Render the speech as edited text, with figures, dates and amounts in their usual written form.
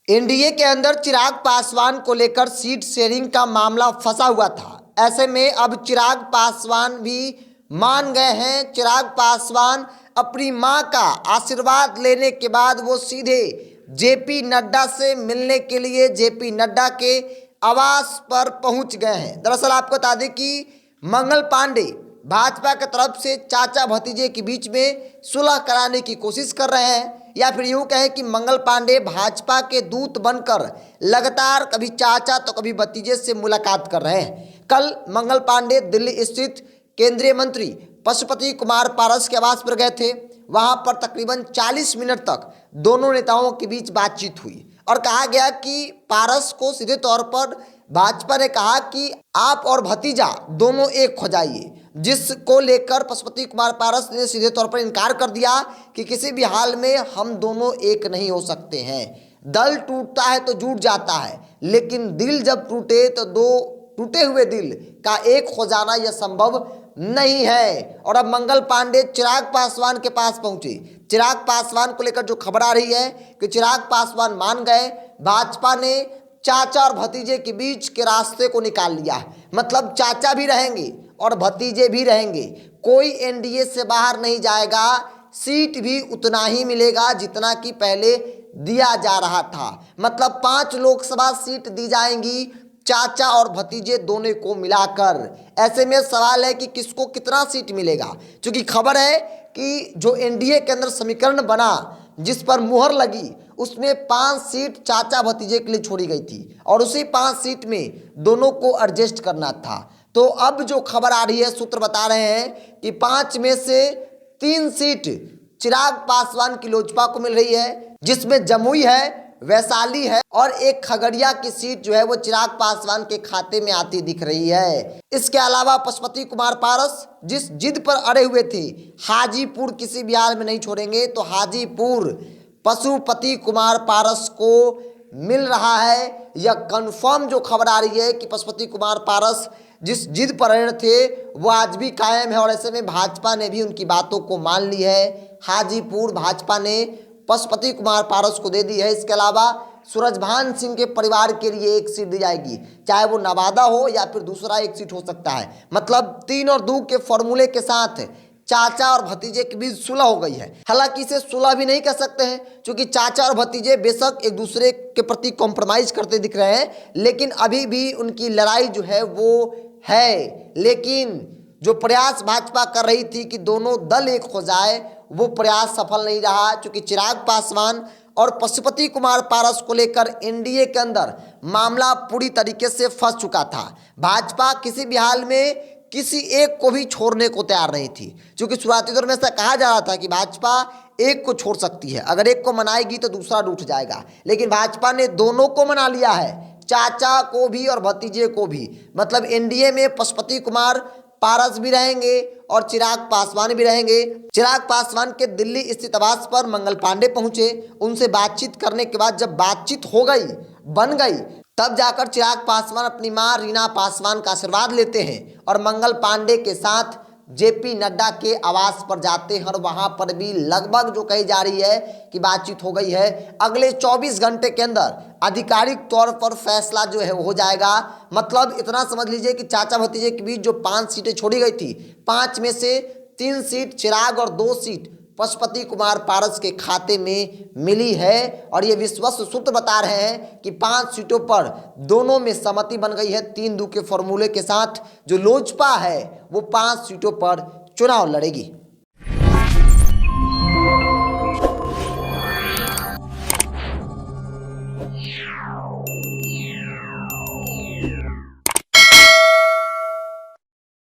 NDA के अंदर चिराग पासवान को लेकर सीट शेयरिंग का मामला फंसा हुआ था। ऐसे में अब चिराग पासवान भी मान गए हैं। चिराग पासवान अपनी मां का आशीर्वाद लेने के बाद वो सीधे जेपी नड्डा से मिलने के लिए जेपी नड्डा के आवास पर पहुंच गए हैं। दरअसल आपको बता दें कि मंगल पांडे भाजपा की तरफ से चाचा भतीजे के बीच में सुलह कराने की कोशिश कर रहे हैं, या फिर यूँ कहें कि मंगल पांडे भाजपा के दूत बनकर लगातार कभी चाचा तो कभी भतीजे से मुलाकात कर रहे हैं। कल मंगल पांडे दिल्ली स्थित केंद्रीय मंत्री पशुपति कुमार पारस के आवास पर गए थे। वहां पर तकरीबन 40 मिनट तक दोनों नेताओं के बीच बातचीत हुई और कहा गया कि पारस को सीधे तौर पर भाजपा ने कहा कि आप और भतीजा दोनों एक हो जाइए, जिसको लेकर पशुपति कुमार पारस ने सीधे तौर पर इनकार कर दिया कि किसी भी हाल में हम दोनों एक नहीं हो सकते हैं। दल टूटता है तो जुट जाता है, लेकिन दिल जब टूटे तो दो टूटे हुए दिल का एक हो जाना यह संभव नहीं है। और अब मंगल पांडे चिराग पासवान के पास पहुंचे। चिराग पासवान को लेकर जो खबर आ रही है कि चिराग पासवान मान गए, भाजपा ने चाचा और भतीजे के बीच के रास्ते को निकाल लिया है। मतलब चाचा भी रहेंगे और भतीजे भी रहेंगे, कोई एनडीए से बाहर नहीं जाएगा। सीट भी उतना ही मिलेगा जितना कि पहले दिया जा रहा था। मतलब 5 लोकसभा सीट दी जाएंगी चाचा और भतीजे दोनों को मिलाकर। ऐसे में सवाल है कि किसको कितना सीट मिलेगा, क्योंकि खबर है कि जो एनडीए के अंदर समीकरण बना जिस पर मुहर लगी उसमें 5 सीट चाचा भतीजे के लिए छोड़ी गई थी और उसी 5 सीट में दोनों को एडजस्ट करना था। तो अब जो खबर आ रही है, सूत्र बता रहे हैं कि 5 में से 3 सीट चिराग पासवान की लोजपा को मिल रही है, जिसमें जमुई है, वैशाली है और एक खगड़िया की सीट जो है वो चिराग पासवान के खाते में आती दिख रही है। इसके अलावा पशुपति कुमार पारस जिस जिद पर अड़े हुए थे, हाजीपुर किसी भी हाल में नहीं छोड़ेंगे, तो हाजीपुर पशुपति कुमार पारस को मिल रहा है। यह कंफर्म जो खबर आ रही है कि पशुपति कुमार पारस जिस जिद पर अड़े थे वो आज भी कायम है और ऐसे में भाजपा ने भी उनकी बातों को मान ली है। हाजीपुर भाजपा ने पशुपति कुमार पारस को दे दी है। इसके अलावा सूरजभान सिंह के परिवार के लिए एक सीट दी जाएगी, चाहे वो नवादा हो या फिर दूसरा एक सीट हो सकता है। मतलब 3 और 2 के फॉर्मूले के साथ चाचा और भतीजे के बीच सुलह हो गई है। हालांकि इसे सुलह भी नहीं कह सकते हैं, क्योंकि चाचा और भतीजे बेशक एक दूसरे के प्रति कॉम्प्रोमाइज करते दिख रहे हैं, लेकिन अभी भी उनकी लड़ाई जो है वो है। लेकिन जो प्रयास भाजपा कर रही थी कि दोनों दल एक हो जाए, वो प्रयास सफल नहीं रहा, क्योंकि चिराग पासवान और पशुपति कुमार पारस को लेकर एनडीए के अंदर मामला पूरी तरीके से फंस चुका था। भाजपा किसी भी हाल में किसी एक को भी छोड़ने को तैयार नहीं थी, क्योंकि शुरुआती दौर में ऐसा कहा जा रहा था कि भाजपा एक को छोड़ सकती है, अगर एक को मनाएगी तो दूसरा रूठ जाएगा। लेकिन भाजपा ने दोनों को मना लिया है, चाचा को भी और भतीजे को भी। मतलब एनडीए में पशुपति कुमार पारस भी रहेंगे और चिराग पासवान भी रहेंगे। चिराग पासवान के दिल्ली स्थित आवास पर मंगल पांडे पहुंचे। उनसे बातचीत करने के बाद जब बातचीत हो गई, बन गई, तब जाकर चिराग पासवान अपनी मां रीना पासवान का आशीर्वाद लेते हैं और मंगल पांडे के साथ जेपी नड्डा के आवास पर जाते हैं और वहां पर भी लगभग जो कही जा रही है कि बातचीत हो गई है। अगले 24 घंटे के अंदर आधिकारिक तौर पर फैसला जो है हो जाएगा। मतलब इतना समझ लीजिए कि चाचा भतीजे के बीच जो 5 सीटें छोड़ी गई थी, 5 में से 3 सीट चिराग और 2 सीट पशुपति कुमार पारस के खाते में मिली है। और ये विश्वस्त सूत्र बता रहे हैं कि 5 सीटों पर दोनों में सहमति बन गई है। 3-2 के फॉर्मूले के साथ जो लोजपा है वो 5 सीटों पर चुनाव लड़ेगी।